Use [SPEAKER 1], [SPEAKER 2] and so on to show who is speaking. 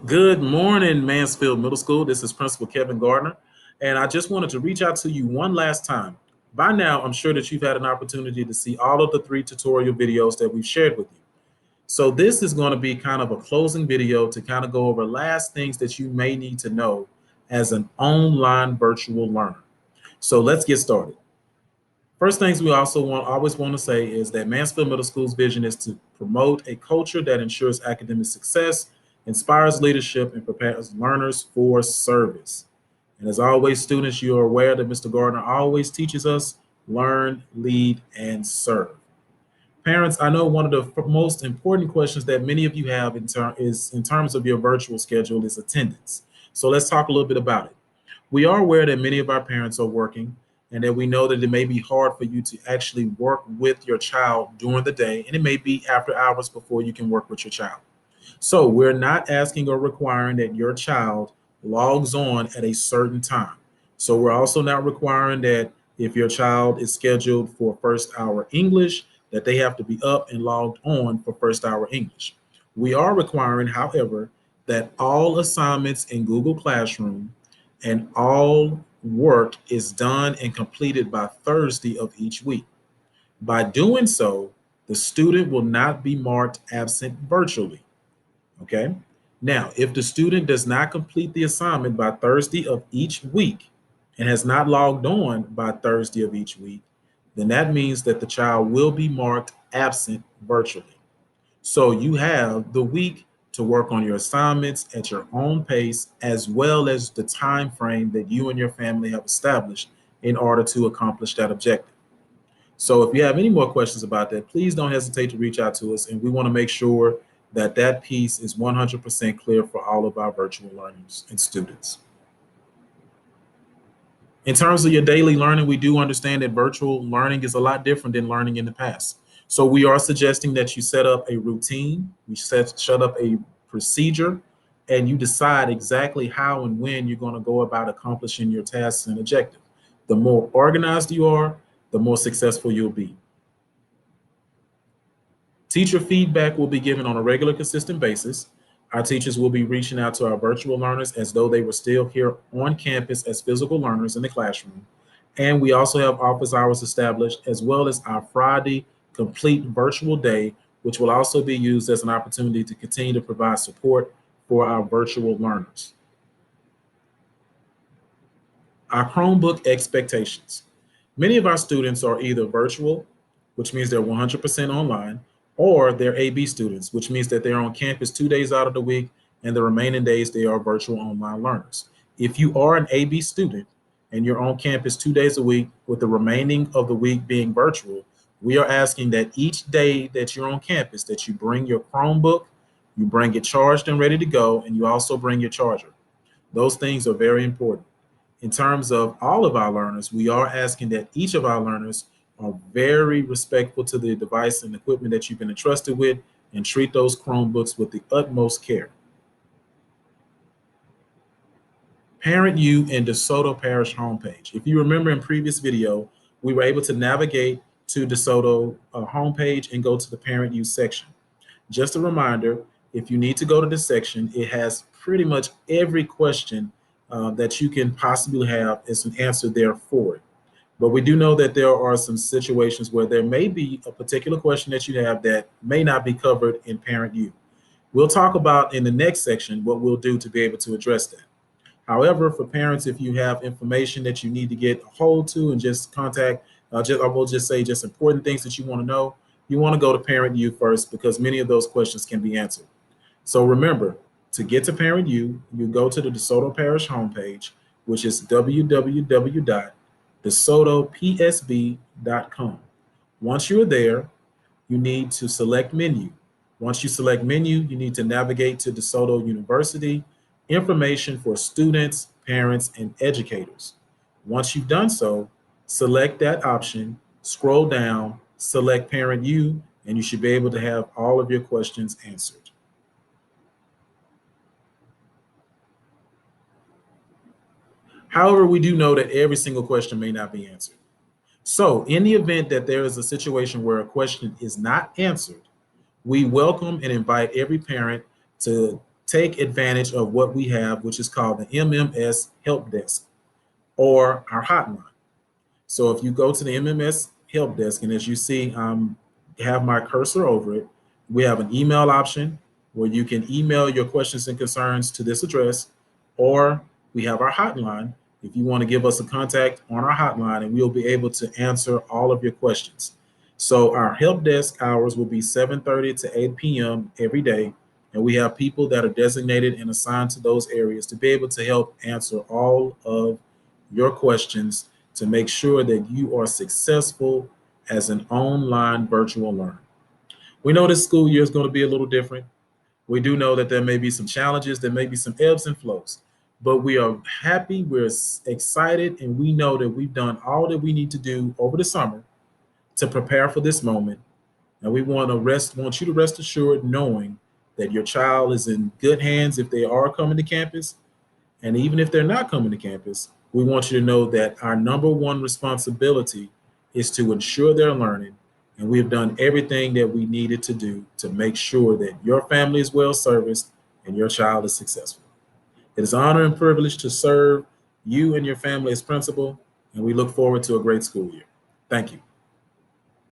[SPEAKER 1] Good morning, Mansfield Middle School. This is Principal Kevin Gardner, and I just wanted to reach out to you one last time. By now, I'm sure that you've had an opportunity to see all of the three tutorial videos that we've shared with you. So this is going to be kind of a closing video to kind of go over last things that you may need to know as an online virtual learner. So let's get started. First things we also always want to say is that Mansfield Middle School's vision is to promote a culture that ensures academic success, inspires leadership, and prepares learners for service. And as always, students, you are aware that Mr. Gardner always teaches us learn, lead, and serve. Parents, I know one of the most important questions that many of you have in terms of your virtual schedule is attendance. So let's talk a little bit about it. We are aware that many of our parents are working and that we know that it may be hard for you to actually work with your child during the day, and it may be after hours before you can work with your child. So we're not asking or requiring that your child logs on at a certain time. So we're also not requiring that if your child is scheduled for first hour English, that they have to be up and logged on for first hour English. We are requiring, however, that all assignments in Google Classroom and all work is done and completed by Thursday of each week. By doing so, the student will not be marked absent virtually. Okay. Now, if the student does not complete the assignment by Thursday of each week and has not logged on by Thursday of each week, then that means that the child will be marked absent virtually. So you have the week to work on your assignments at your own pace, as well as the time frame that you and your family have established in order to accomplish that objective. So if you have any more questions about that, please don't hesitate to reach out to us. And we want to make sure that that piece is 100% clear for all of our virtual learners and students. In terms of your daily learning, we do understand that virtual learning is a lot different than learning in the past. So we are suggesting that you set up a routine, set up a procedure, and you decide exactly how and when you're going to go about accomplishing your tasks and objective. The more organized you are, the more successful you'll be. Teacher feedback will be given on a regular, consistent basis. Our teachers will be reaching out to our virtual learners as though they were still here on campus as physical learners in the classroom. And we also have office hours established, as well as our Friday complete virtual day, which will also be used as an opportunity to continue to provide support for our virtual learners. Our Chromebook expectations. Many of our students are either virtual, which means they're 100% online, or they're AB students, which means that they're on campus 2 days out of the week, and the remaining days they are virtual online learners. If you are an AB student and you're on campus 2 days a week, with the remaining of the week being virtual, we are asking that each day that you're on campus that you bring your Chromebook, you bring it charged and ready to go, and you also bring your charger. Those things are very important. In terms of all of our learners, we are asking that each of our learners are very respectful to the device and equipment that you've been entrusted with, and treat those Chromebooks with the utmost care. Parent U and DeSoto Parish homepage. If you remember in previous video, we were able to navigate to DeSoto homepage and go to the Parent U section. Just a reminder, if you need to go to this section, it has pretty much every question that you can possibly have as an answer there for it. But we do know that there are some situations where there may be a particular question that you have that may not be covered in Parent U. We'll talk about in the next section what we'll do to be able to address that. However, for parents, if you have information that you need to get a hold to and just contact, I will just say just important things that you want to know, you want to go to Parent U first because many of those questions can be answered. So remember, to get to Parent U, you go to the DeSoto Parish homepage, which is www.desotopsb.com. Once you're there, you need to select menu. Once you select menu, you need to navigate to DeSoto University, information for students, parents, and educators. Once you've done so, select that option, scroll down, select Parent U, and you should be able to have all of your questions answered. However, we do know that every single question may not be answered. So in the event that there is a situation where a question is not answered, we welcome and invite every parent to take advantage of what we have, which is called the MMS Help Desk or our hotline. So if you go to the MMS Help Desk, and as you see, have my cursor over it, we have an email option where you can email your questions and concerns to this address, or we have our hotline if you want to give us a contact on our hotline, and we'll be able to answer all of your questions. So our help desk hours will be 7:30 to 8 p.m. every day, and we have people that are designated and assigned to those areas to be able to help answer all of your questions to make sure that you are successful as an online virtual learner. We know this school year is going to be a little different. We do know that there may be some challenges, there may be some ebbs and flows, but we are happy, we're excited, and we know that we've done all that we need to do over the summer to prepare for this moment. And we want you to rest assured knowing that your child is in good hands if they are coming to campus. And even if they're not coming to campus, we want you to know that our number one responsibility is to ensure they're learning. And we've done everything that we needed to do to make sure that your family is well serviced and your child is successful. It is an honor and privilege to serve you and your family as principal, and we look forward to a great school year. Thank you.